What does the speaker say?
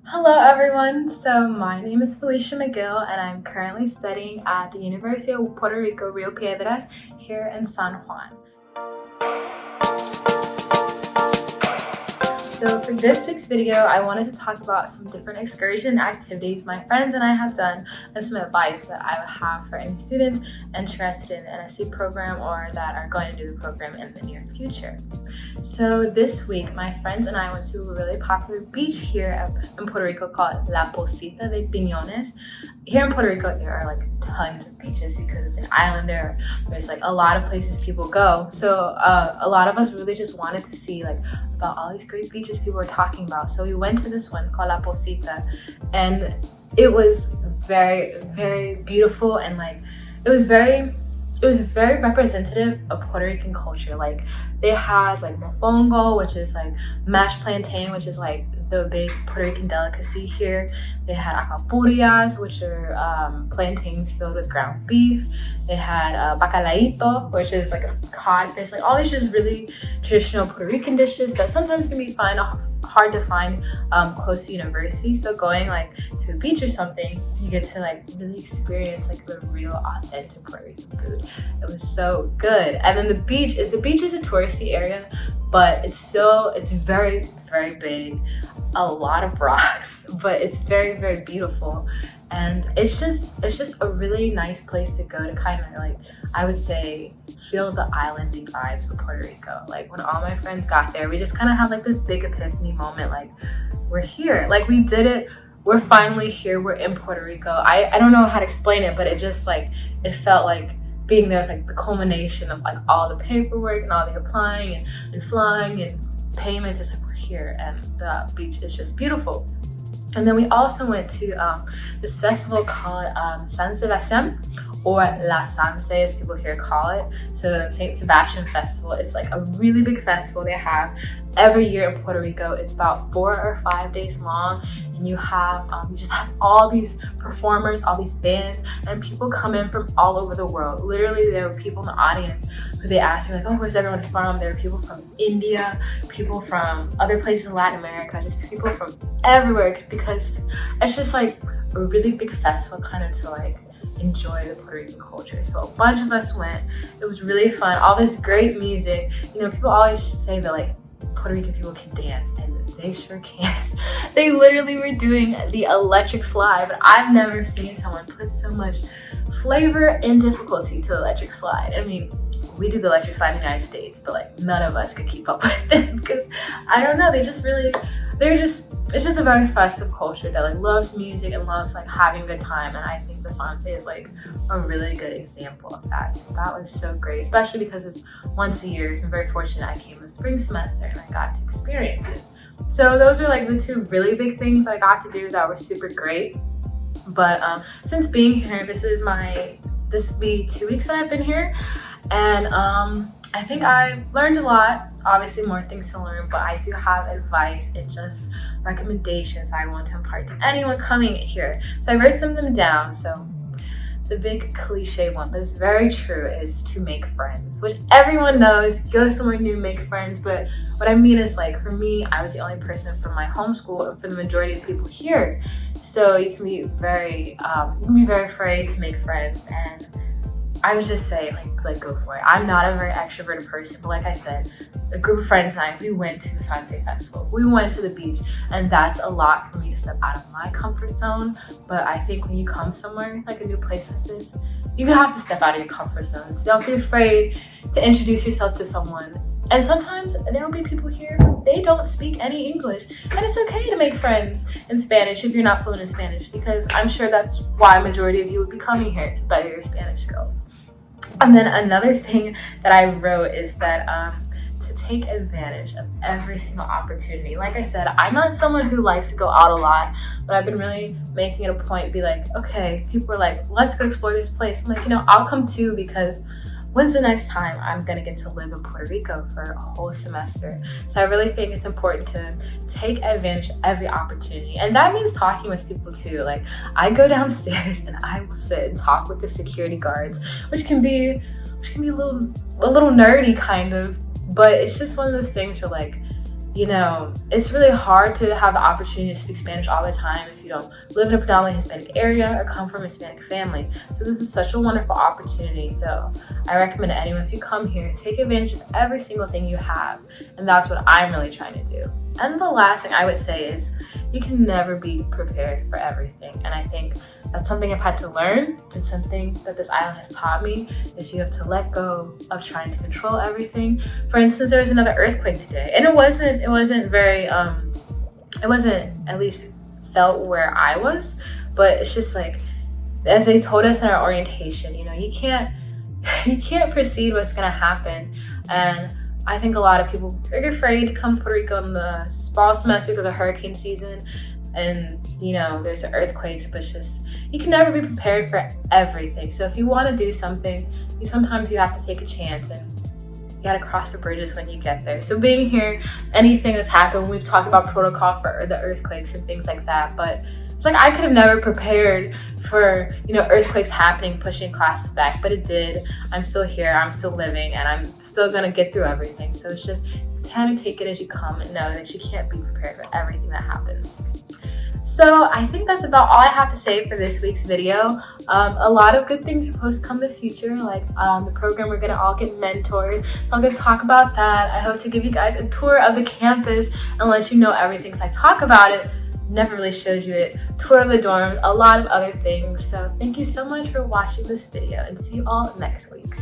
Hello everyone, so my name is Felicia McGill and I'm currently studying at the University of Puerto Rico, Rio Piedras here in San Juan. So for this week's video, I wanted to talk about some different excursion activities my friends and I have done and some advice that I would have for any students interested in the NSE program or that are going to do the program in the near future. So this week, my friends and I went to a really popular beach here in Puerto Rico called La Posita de Piñones. Here in Puerto Rico, there are like tons of beaches because it's an island. There's like a lot of places people go. So a lot of us really just wanted to see like about all these great beaches people were talking about. So we went to this one called La Posita, and it was very, very beautiful and like it was very representative of Puerto Rican culture. Like they had like mofongo, which is like mashed plantain, which is like the big Puerto Rican delicacy here. They had acapurias, which are plantains filled with ground beef. They had bacalaíto, which is like a codfish. Like all these just really traditional Puerto Rican dishes that sometimes can be hard to find close to university. So going like to a beach or something, you get to like really experience like the real authentic Puerto Rican food. It was so good. And then the beach is a touristy area, but it's very, very big, a lot of rocks, but it's very, very beautiful. And it's just a really nice place to go to kind of like, I would say, feel the islandy vibes of Puerto Rico. Like when all my friends got there, we just kind of had like this big epiphany moment, like we're here, like we did it, we're finally here, we're in Puerto Rico. I don't know how to explain it, but it just like, it felt like being there was like the culmination of like all the paperwork and all the applying and flying and payments. It's like we're here and the beach is just beautiful. And then we also went to this festival called San Sebastian, or La Sanse as people here call it. So St. Sebastian Festival. It's like a really big festival they have every year in Puerto Rico. It's about 4 or 5 days long, and you just have all these performers, all these bands, and people come in from all over the world. Literally, there were people in the audience who they asked me like, "Oh, where's everyone from?" There are people from India, people from other places in Latin America, just people from everywhere, because it's just like a really big festival kind of to like enjoy the Puerto Rican culture. So a bunch of us went. It was really fun. All this great music. You know, people always say that like Puerto Rican people can dance, and they sure can. They literally were doing the electric slide, but I've never seen someone put so much flavor and difficulty to the electric slide. I mean, we do the electric slide in the United States, but like none of us could keep up with it because I don't know, it's just a very festive culture that like loves music and loves like having a good time. And I think the Sanse is like a really good example of that. So that was so great, especially because it's once a year. So I'm very fortunate I came in the spring semester and I got to experience it. So those are like the two really big things I got to do that were super great. But since being here, this will be 2 weeks that I've been here, and I think I've learned a lot. Obviously more things to learn, but I do have advice and just recommendations I want to impart to anyone coming here. So I wrote some of them down. So the big cliche one, but it's very true, is to make friends, which everyone knows. Go somewhere new, make friends. But what I mean is, like, for me, I was the only person from my homeschool and for the majority of people here. So you can be very afraid to make friends. And I would just say, like go for it. I'm not a very extroverted person, but like I said, a group of friends and I, we went to the Sunset Festival. We went to the beach, and that's a lot for me to step out of my comfort zone. But I think when you come somewhere, like a new place like this, you have to step out of your comfort zone. So don't be afraid to introduce yourself to someone. And sometimes there will be people here who they don't speak any English, and it's okay to make friends in Spanish if you're not fluent in Spanish, because I'm sure that's why a majority of you would be coming here, to better your Spanish skills. And then another thing that I wrote is that to take advantage of every single opportunity. Like I said, I'm not someone who likes to go out a lot, but I've been really making it a point to be like, okay, people are like, let's go explore this place. I'm like, I'll come too, because when's the next time I'm gonna get to live in Puerto Rico for a whole semester? So I really think it's important to take advantage of every opportunity. And that means talking with people too. Like, I go downstairs and I will sit and talk with the security guards, which can be a little nerdy kind of, but it's just one of those things where like, it's really hard to have the opportunity to speak Spanish all the time if you don't live in a predominantly Hispanic area or come from a Hispanic family. So this is such a wonderful opportunity. So I recommend to anyone, if you come here, take advantage of every single thing you have. And that's what I'm really trying to do. And the last thing I would say is you can never be prepared for everything. And I think that's something I've had to learn, and something that this island has taught me is you have to let go of trying to control everything. For instance, there was another earthquake today, and it wasn't very it wasn't at least felt where I was, but it's just like, as they told us in our orientation, you can't precede what's gonna happen. And I think a lot of people are very afraid to come to Puerto Rico in the fall semester because of hurricane season. And there's earthquakes, but it's just, you can never be prepared for everything. So if you want to do something, sometimes you have to take a chance, and you got to cross the bridges when you get there. So being here, anything that's happened, we've talked about protocol for the earthquakes and things like that, but it's like I could have never prepared for earthquakes happening, pushing classes back, but it did. I'm still here, I'm still living, and I'm still gonna get through everything. So it's just kind of take it as you come and know that you can't be prepared for everything that happens. So I think that's about all I have to say for this week's video. A lot of good things are supposed to come in the future, like the program, we're gonna all get mentors. So I'm gonna talk about that. I hope to give you guys a tour of the campus and let you know everything. So I talk about it, never really showed you it. Tour of the dorms, a lot of other things. So thank you so much for watching this video, and see you all next week.